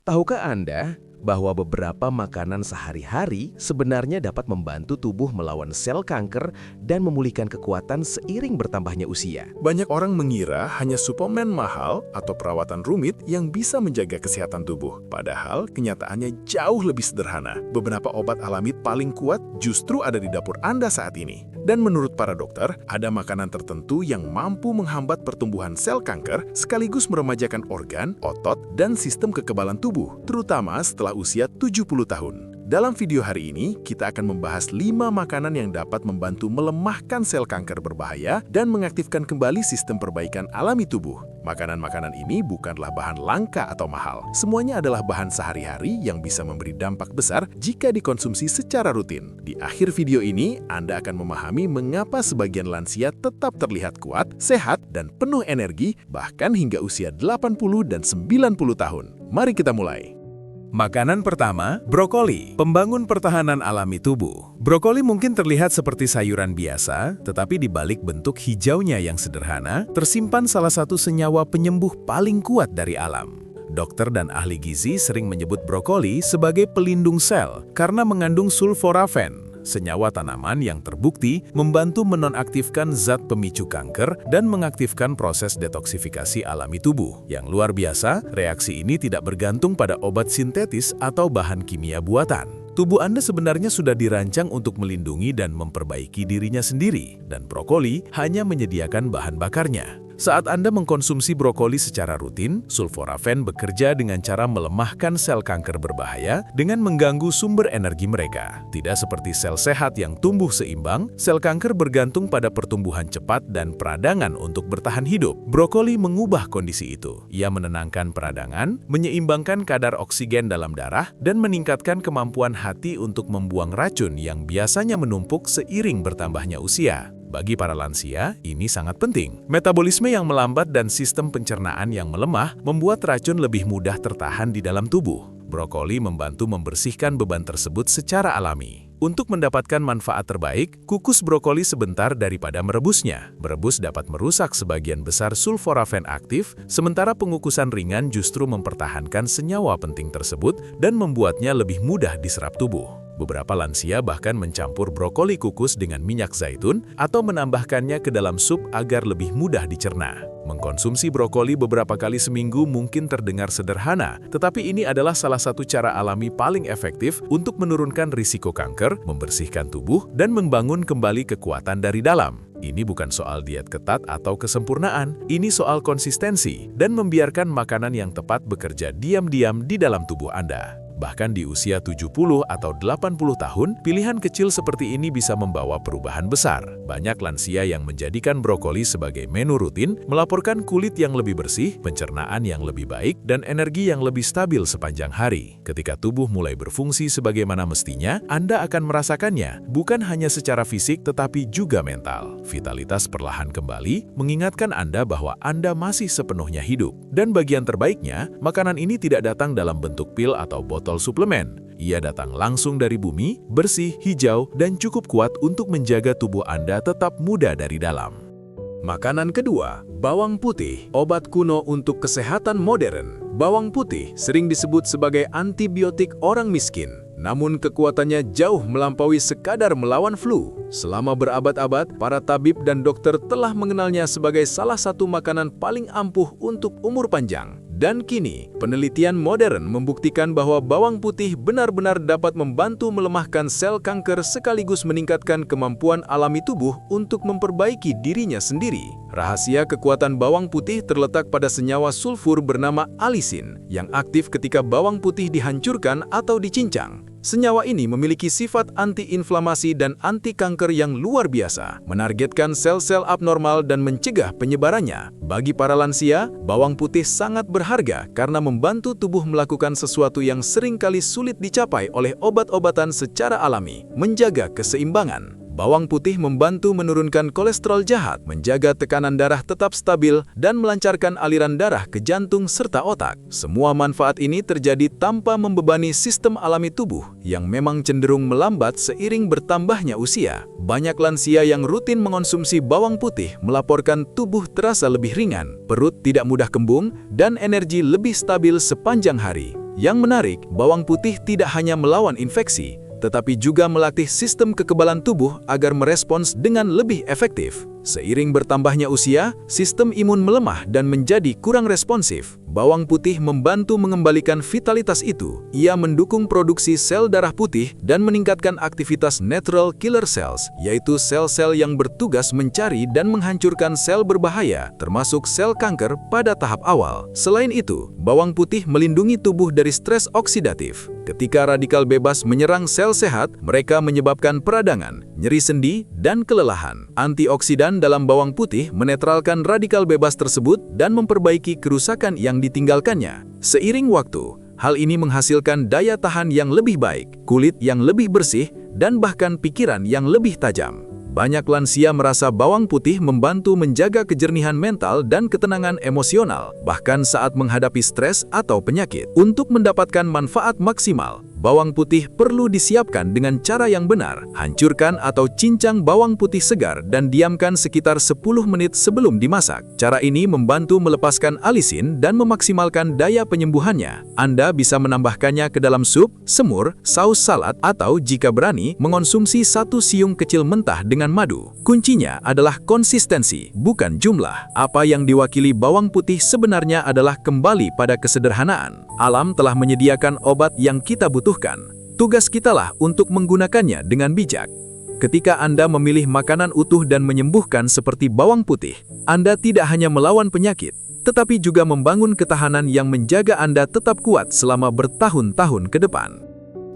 Tahukah Anda bahwa beberapa makanan sehari-hari sebenarnya dapat membantu tubuh melawan sel kanker dan memulihkan kekuatan seiring bertambahnya usia? Banyak orang mengira hanya suplemen mahal atau perawatan rumit yang bisa menjaga kesehatan tubuh. Padahal kenyataannya jauh lebih sederhana. Beberapa obat alami paling kuat justru ada di dapur Anda saat ini. Dan menurut para dokter, ada makanan tertentu yang mampu menghambat pertumbuhan sel kanker sekaligus meremajakan organ, otot, dan sistem kekebalan tubuh, terutama setelah usia 70 tahun. Dalam video hari ini, kita akan membahas 5 makanan yang dapat membantu melemahkan sel kanker berbahaya dan mengaktifkan kembali sistem perbaikan alami tubuh. Makanan-makanan ini bukanlah bahan langka atau mahal. Semuanya adalah bahan sehari-hari yang bisa memberi dampak besar jika dikonsumsi secara rutin. Di akhir video ini, Anda akan memahami mengapa sebagian lansia tetap terlihat kuat, sehat, dan penuh energi, bahkan hingga usia 80 dan 90 tahun. Mari kita mulai. Makanan pertama, brokoli, pembangun pertahanan alami tubuh. Brokoli mungkin terlihat seperti sayuran biasa, tetapi di balik bentuk hijaunya yang sederhana, tersimpan salah satu senyawa penyembuh paling kuat dari alam. Dokter dan ahli gizi sering menyebut brokoli sebagai pelindung sel karena mengandung sulforafen, senyawa tanaman yang terbukti membantu menonaktifkan zat pemicu kanker dan mengaktifkan proses detoksifikasi alami tubuh. Yang luar biasa, reaksi ini tidak bergantung pada obat sintetis atau bahan kimia buatan. Tubuh Anda sebenarnya sudah dirancang untuk melindungi dan memperbaiki dirinya sendiri, dan brokoli hanya menyediakan bahan bakarnya. Saat Anda mengkonsumsi brokoli secara rutin, sulforafen bekerja dengan cara melemahkan sel kanker berbahaya dengan mengganggu sumber energi mereka. Tidak seperti sel sehat yang tumbuh seimbang, sel kanker bergantung pada pertumbuhan cepat dan peradangan untuk bertahan hidup. Brokoli mengubah kondisi itu. Ia menenangkan peradangan, menyeimbangkan kadar oksigen dalam darah, dan meningkatkan kemampuan hati untuk membuang racun yang biasanya menumpuk seiring bertambahnya usia. Bagi para lansia, ini sangat penting. Metabolisme yang melambat dan sistem pencernaan yang melemah membuat racun lebih mudah tertahan di dalam tubuh. Brokoli membantu membersihkan beban tersebut secara alami. Untuk mendapatkan manfaat terbaik, kukus brokoli sebentar daripada merebusnya. Merebus dapat merusak sebagian besar sulforafen aktif, sementara pengukusan ringan justru mempertahankan senyawa penting tersebut dan membuatnya lebih mudah diserap tubuh. Beberapa lansia bahkan mencampur brokoli kukus dengan minyak zaitun atau menambahkannya ke dalam sup agar lebih mudah dicerna. Mengkonsumsi brokoli beberapa kali seminggu mungkin terdengar sederhana, tetapi ini adalah salah satu cara alami paling efektif untuk menurunkan risiko kanker, membersihkan tubuh, dan membangun kembali kekuatan dari dalam. Ini bukan soal diet ketat atau kesempurnaan, ini soal konsistensi dan membiarkan makanan yang tepat bekerja diam-diam di dalam tubuh Anda. Bahkan di usia 70 atau 80 tahun, pilihan kecil seperti ini bisa membawa perubahan besar. Banyak lansia yang menjadikan brokoli sebagai menu rutin, melaporkan kulit yang lebih bersih, pencernaan yang lebih baik, dan energi yang lebih stabil sepanjang hari. Ketika tubuh mulai berfungsi sebagaimana mestinya, Anda akan merasakannya, bukan hanya secara fisik tetapi juga mental. Vitalitas perlahan kembali, mengingatkan Anda bahwa Anda masih sepenuhnya hidup. Dan bagian terbaiknya, makanan ini tidak datang dalam bentuk pil atau botol suplemen. Ia datang langsung dari bumi, bersih, hijau, dan cukup kuat untuk menjaga tubuh Anda tetap muda dari dalam. Makanan kedua, bawang putih, obat kuno untuk kesehatan modern. Bawang putih sering disebut sebagai antibiotik orang miskin, namun kekuatannya jauh melampaui sekadar melawan flu. Selama berabad-abad, para tabib dan dokter telah mengenalnya sebagai salah satu makanan paling ampuh untuk umur panjang. Dan kini, penelitian modern membuktikan bahwa bawang putih benar-benar dapat membantu melemahkan sel kanker sekaligus meningkatkan kemampuan alami tubuh untuk memperbaiki dirinya sendiri. Rahasia kekuatan bawang putih terletak pada senyawa sulfur bernama alisin, yang aktif ketika bawang putih dihancurkan atau dicincang. Senyawa ini memiliki sifat anti-inflamasi dan anti-kanker yang luar biasa, menargetkan sel-sel abnormal dan mencegah penyebarannya. Bagi para lansia, bawang putih sangat berharga karena membantu tubuh melakukan sesuatu yang seringkali sulit dicapai oleh obat-obatan secara alami, menjaga keseimbangan. Bawang putih membantu menurunkan kolesterol jahat, menjaga tekanan darah tetap stabil, dan melancarkan aliran darah ke jantung serta otak. Semua manfaat ini terjadi tanpa membebani sistem alami tubuh yang memang cenderung melambat seiring bertambahnya usia. Banyak lansia yang rutin mengonsumsi bawang putih melaporkan tubuh terasa lebih ringan, perut tidak mudah kembung, dan energi lebih stabil sepanjang hari. Yang menarik, bawang putih tidak hanya melawan infeksi, tetapi juga melatih sistem kekebalan tubuh agar merespons dengan lebih efektif. Seiring bertambahnya usia, sistem imun melemah dan menjadi kurang responsif. Bawang putih membantu mengembalikan vitalitas itu. Ia mendukung produksi sel darah putih dan meningkatkan aktivitas natural killer cells, yaitu sel-sel yang bertugas mencari dan menghancurkan sel berbahaya, termasuk sel kanker pada tahap awal. Selain itu, bawang putih melindungi tubuh dari stres oksidatif. Ketika radikal bebas menyerang sel sehat, mereka menyebabkan peradangan, nyeri sendi, dan kelelahan. Antioksidan dalam bawang putih menetralkan radikal bebas tersebut dan memperbaiki kerusakan yang ditinggalkannya. Seiring waktu, hal ini menghasilkan daya tahan yang lebih baik, kulit yang lebih bersih, dan bahkan pikiran yang lebih tajam. Banyak lansia merasa bawang putih membantu menjaga kejernihan mental dan ketenangan emosional, bahkan saat menghadapi stres atau penyakit. Untuk mendapatkan manfaat maksimal, bawang putih perlu disiapkan dengan cara yang benar. Hancurkan atau cincang bawang putih segar dan diamkan sekitar 10 menit sebelum dimasak. Cara ini membantu melepaskan alisin dan memaksimalkan daya penyembuhannya. Anda bisa menambahkannya ke dalam sup, semur, saus salad, atau jika berani, mengonsumsi 1 siung kecil mentah dengan madu. Kuncinya adalah konsistensi, bukan jumlah. Apa yang diwakili bawang putih sebenarnya adalah kembali pada kesederhanaan. Alam telah menyediakan obat yang kita butuhkan. Tugas kitalah untuk menggunakannya dengan bijak. Ketika Anda memilih makanan utuh dan menyembuhkan seperti bawang putih, Anda tidak hanya melawan penyakit, tetapi juga membangun ketahanan yang menjaga Anda tetap kuat selama bertahun-tahun ke depan.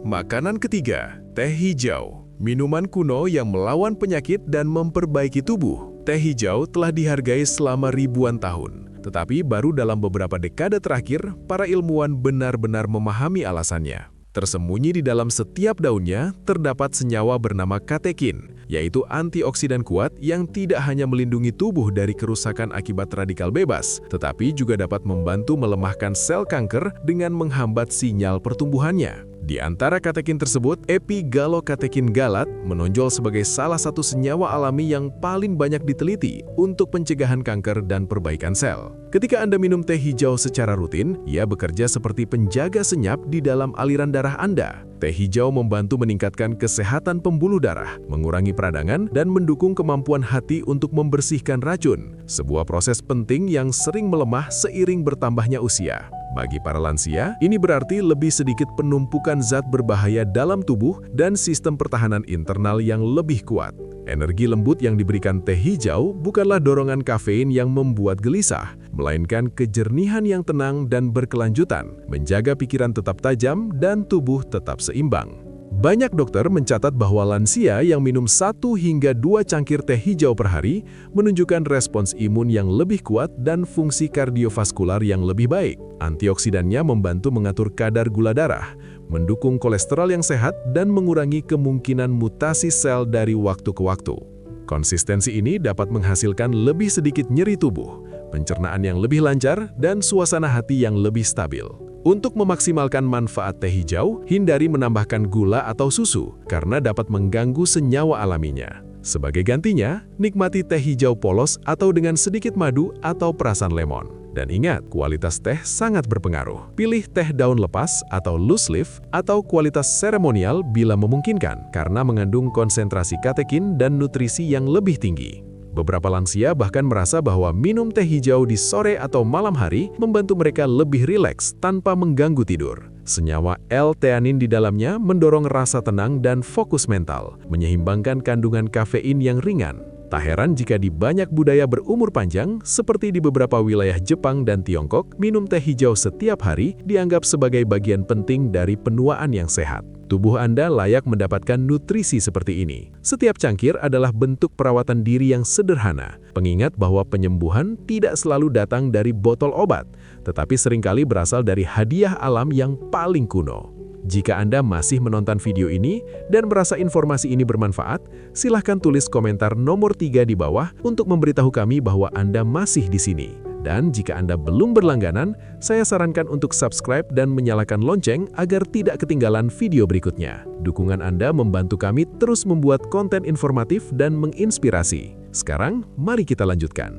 Makanan ketiga, teh hijau. Minuman kuno yang melawan penyakit dan memperbaiki tubuh. Teh hijau telah dihargai selama ribuan tahun. Tetapi baru dalam beberapa dekade terakhir, para ilmuwan benar-benar memahami alasannya. Tersembunyi di dalam setiap daunnya terdapat senyawa bernama katekin, yaitu antioksidan kuat yang tidak hanya melindungi tubuh dari kerusakan akibat radikal bebas, tetapi juga dapat membantu melemahkan sel kanker dengan menghambat sinyal pertumbuhannya. Di antara katekin tersebut, epigalokatekin galat menonjol sebagai salah satu senyawa alami yang paling banyak diteliti untuk pencegahan kanker dan perbaikan sel. Ketika Anda minum teh hijau secara rutin, ia bekerja seperti penjaga senyap di dalam aliran darah Anda. Teh hijau membantu meningkatkan kesehatan pembuluh darah, mengurangi peradangan, dan mendukung kemampuan hati untuk membersihkan racun, sebuah proses penting yang sering melemah seiring bertambahnya usia. Bagi para lansia, ini berarti lebih sedikit penumpukan zat berbahaya dalam tubuh dan sistem pertahanan internal yang lebih kuat. Energi lembut yang diberikan teh hijau bukanlah dorongan kafein yang membuat gelisah, melainkan kejernihan yang tenang dan berkelanjutan, menjaga pikiran tetap tajam dan tubuh tetap seimbang. Banyak dokter mencatat bahwa lansia yang minum 1 hingga 2 cangkir teh hijau per hari menunjukkan respons imun yang lebih kuat dan fungsi kardiovaskular yang lebih baik. Antioksidannya membantu mengatur kadar gula darah, mendukung kolesterol yang sehat, dan mengurangi kemungkinan mutasi sel dari waktu ke waktu. Konsistensi ini dapat menghasilkan lebih sedikit nyeri tubuh, pencernaan yang lebih lancar, dan suasana hati yang lebih stabil. Untuk memaksimalkan manfaat teh hijau, hindari menambahkan gula atau susu karena dapat mengganggu senyawa alaminya. Sebagai gantinya, nikmati teh hijau polos atau dengan sedikit madu atau perasan lemon. Dan ingat, kualitas teh sangat berpengaruh. Pilih teh daun lepas atau loose leaf atau kualitas seremonial bila memungkinkan karena mengandung konsentrasi katekin dan nutrisi yang lebih tinggi. Beberapa lansia bahkan merasa bahwa minum teh hijau di sore atau malam hari membantu mereka lebih rileks tanpa mengganggu tidur. Senyawa L-theanin di dalamnya mendorong rasa tenang dan fokus mental, menyeimbangkan kandungan kafein yang ringan. Tak heran jika di banyak budaya berumur panjang, seperti di beberapa wilayah Jepang dan Tiongkok, minum teh hijau setiap hari dianggap sebagai bagian penting dari penuaan yang sehat. Tubuh Anda layak mendapatkan nutrisi seperti ini. Setiap cangkir adalah bentuk perawatan diri yang sederhana, pengingat bahwa penyembuhan tidak selalu datang dari botol obat, tetapi seringkali berasal dari hadiah alam yang paling kuno. Jika Anda masih menonton video ini dan merasa informasi ini bermanfaat, silahkan tulis komentar nomor 3 di bawah untuk memberitahu kami bahwa Anda masih di sini. Dan jika Anda belum berlangganan, saya sarankan untuk subscribe dan menyalakan lonceng agar tidak ketinggalan video berikutnya. Dukungan Anda membantu kami terus membuat konten informatif dan menginspirasi. Sekarang, mari kita lanjutkan.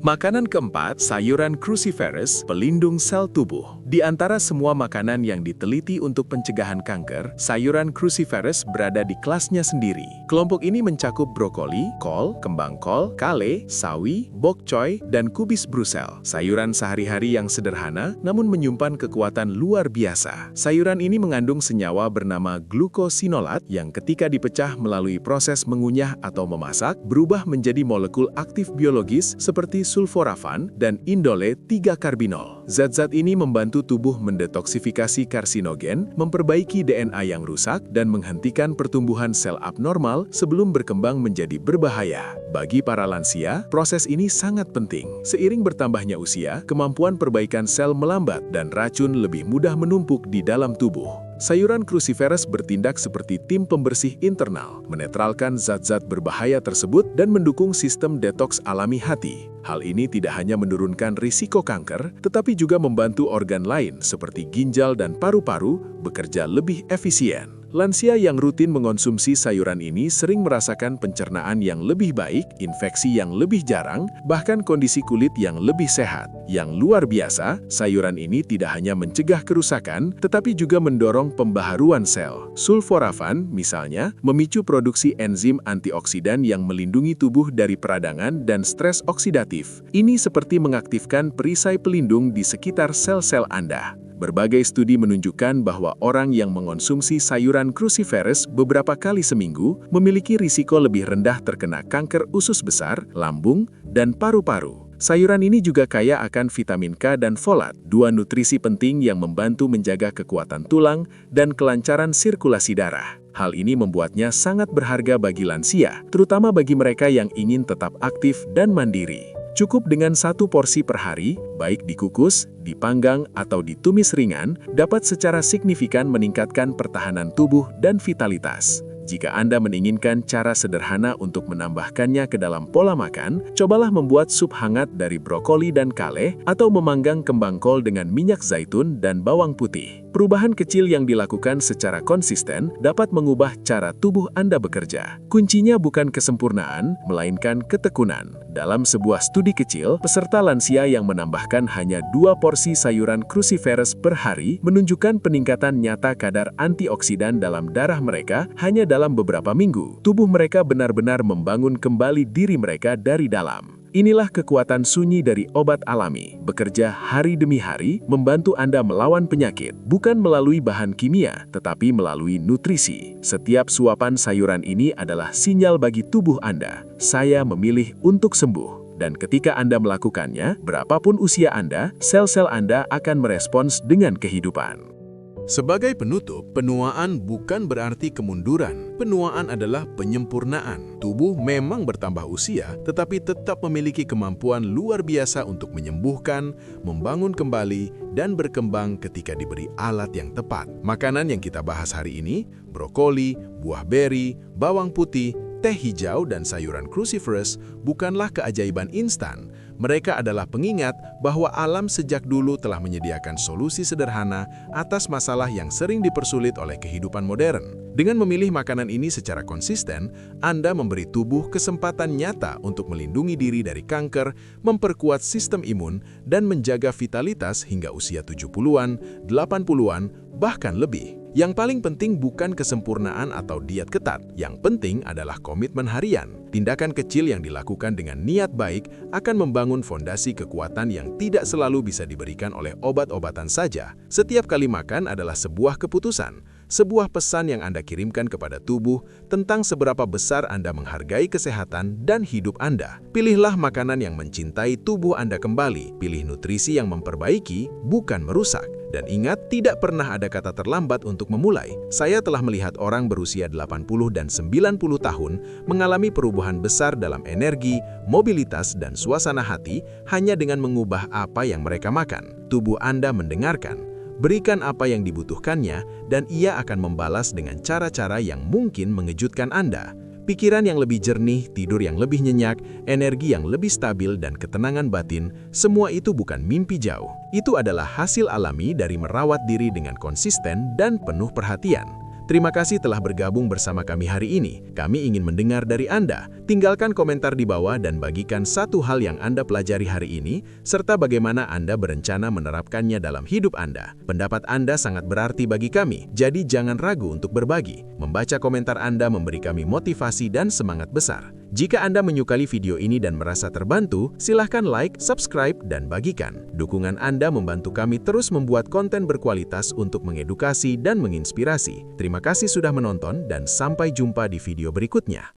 Makanan keempat, sayuran cruciferous, pelindung sel tubuh. Di antara semua makanan yang diteliti untuk pencegahan kanker, sayuran cruciferous berada di kelasnya sendiri. Kelompok ini mencakup brokoli, kol, kembang kol, kale, sawi, bok choy, dan kubis Brussels. Sayuran sehari-hari yang sederhana, namun menyimpan kekuatan luar biasa. Sayuran ini mengandung senyawa bernama glukosinolat yang ketika dipecah melalui proses mengunyah atau memasak, berubah menjadi molekul aktif biologis seperti sulforafan dan indole 3-karbinol. Zat-zat ini membantu tubuh mendetoksifikasi karsinogen, memperbaiki DNA yang rusak, dan menghentikan pertumbuhan sel abnormal sebelum berkembang menjadi berbahaya. Bagi para lansia, proses ini sangat penting. Seiring bertambahnya usia, kemampuan perbaikan sel melambat dan racun lebih mudah menumpuk di dalam tubuh. Sayuran cruciferous bertindak seperti tim pembersih internal, menetralkan zat-zat berbahaya tersebut dan mendukung sistem detoks alami hati. Hal ini tidak hanya menurunkan risiko kanker, tetapi juga membantu organ lain seperti ginjal dan paru-paru bekerja lebih efisien. Lansia yang rutin mengonsumsi sayuran ini sering merasakan pencernaan yang lebih baik, infeksi yang lebih jarang, bahkan kondisi kulit yang lebih sehat. Yang luar biasa, sayuran ini tidak hanya mencegah kerusakan, tetapi juga mendorong pembaharuan sel. Sulforafan, misalnya, memicu produksi enzim antioksidan yang melindungi tubuh dari peradangan dan stres oksidatif. Ini seperti mengaktifkan perisai pelindung di sekitar sel-sel Anda. Berbagai studi menunjukkan bahwa orang yang mengonsumsi sayuran cruciferous beberapa kali seminggu memiliki risiko lebih rendah terkena kanker usus besar, lambung, dan paru-paru. Sayuran ini juga kaya akan vitamin K dan folat, dua nutrisi penting yang membantu menjaga kekuatan tulang dan kelancaran sirkulasi darah. Hal ini membuatnya sangat berharga bagi lansia, terutama bagi mereka yang ingin tetap aktif dan mandiri. Cukup dengan 1 porsi per hari, baik dikukus, dipanggang, atau ditumis ringan, dapat secara signifikan meningkatkan pertahanan tubuh dan vitalitas. Jika Anda menginginkan cara sederhana untuk menambahkannya ke dalam pola makan, cobalah membuat sup hangat dari brokoli dan kale, atau memanggang kembang kol dengan minyak zaitun dan bawang putih. Perubahan kecil yang dilakukan secara konsisten dapat mengubah cara tubuh Anda bekerja. Kuncinya bukan kesempurnaan, melainkan ketekunan. Dalam sebuah studi kecil, peserta lansia yang menambahkan hanya 2 porsi sayuran cruciferous per hari menunjukkan peningkatan nyata kadar antioksidan dalam darah mereka hanya dalam beberapa minggu. Tubuh mereka benar-benar membangun kembali diri mereka dari dalam. Inilah kekuatan sunyi dari obat alami, bekerja hari demi hari, membantu Anda melawan penyakit, bukan melalui bahan kimia, tetapi melalui nutrisi. Setiap suapan sayuran ini adalah sinyal bagi tubuh Anda, saya memilih untuk sembuh. Dan ketika Anda melakukannya, berapapun usia Anda, sel-sel Anda akan merespons dengan kehidupan. Sebagai penutup, penuaan bukan berarti kemunduran. Penuaan adalah penyempurnaan. Tubuh memang bertambah usia, tetapi tetap memiliki kemampuan luar biasa untuk menyembuhkan, membangun kembali, dan berkembang ketika diberi alat yang tepat. Makanan yang kita bahas hari ini, brokoli, buah beri, bawang putih, teh hijau, dan sayuran cruciferous bukanlah keajaiban instan. Mereka adalah pengingat bahwa alam sejak dulu telah menyediakan solusi sederhana atas masalah yang sering dipersulit oleh kehidupan modern. Dengan memilih makanan ini secara konsisten, Anda memberi tubuh kesempatan nyata untuk melindungi diri dari kanker, memperkuat sistem imun, dan menjaga vitalitas hingga usia 70-an, 80-an, bahkan lebih. Yang paling penting bukan kesempurnaan atau diet ketat. Yang penting adalah komitmen harian. Tindakan kecil yang dilakukan dengan niat baik akan membangun fondasi kekuatan yang tidak selalu bisa diberikan oleh obat-obatan saja. Setiap kali makan adalah sebuah keputusan, sebuah pesan yang Anda kirimkan kepada tubuh tentang seberapa besar Anda menghargai kesehatan dan hidup Anda. Pilihlah makanan yang mencintai tubuh Anda kembali. Pilih nutrisi yang memperbaiki, bukan merusak. Dan ingat, tidak pernah ada kata terlambat untuk memulai. Saya telah melihat orang berusia 80 dan 90 tahun mengalami perubahan besar dalam energi, mobilitas, dan suasana hati hanya dengan mengubah apa yang mereka makan. Tubuh Anda mendengarkan. Berikan apa yang dibutuhkannya, dan ia akan membalas dengan cara-cara yang mungkin mengejutkan Anda. Pikiran yang lebih jernih, tidur yang lebih nyenyak, energi yang lebih stabil, dan ketenangan batin, semua itu bukan mimpi jauh. Itu adalah hasil alami dari merawat diri dengan konsisten dan penuh perhatian. Terima kasih telah bergabung bersama kami hari ini. Kami ingin mendengar dari Anda. Tinggalkan komentar di bawah dan bagikan satu hal yang Anda pelajari hari ini, serta bagaimana Anda berencana menerapkannya dalam hidup Anda. Pendapat Anda sangat berarti bagi kami, jadi jangan ragu untuk berbagi. Membaca komentar Anda memberi kami motivasi dan semangat besar. Jika Anda menyukai video ini dan merasa terbantu, silahkan like, subscribe, dan bagikan. Dukungan Anda membantu kami terus membuat konten berkualitas untuk mengedukasi dan menginspirasi. Terima kasih sudah menonton dan sampai jumpa di video berikutnya.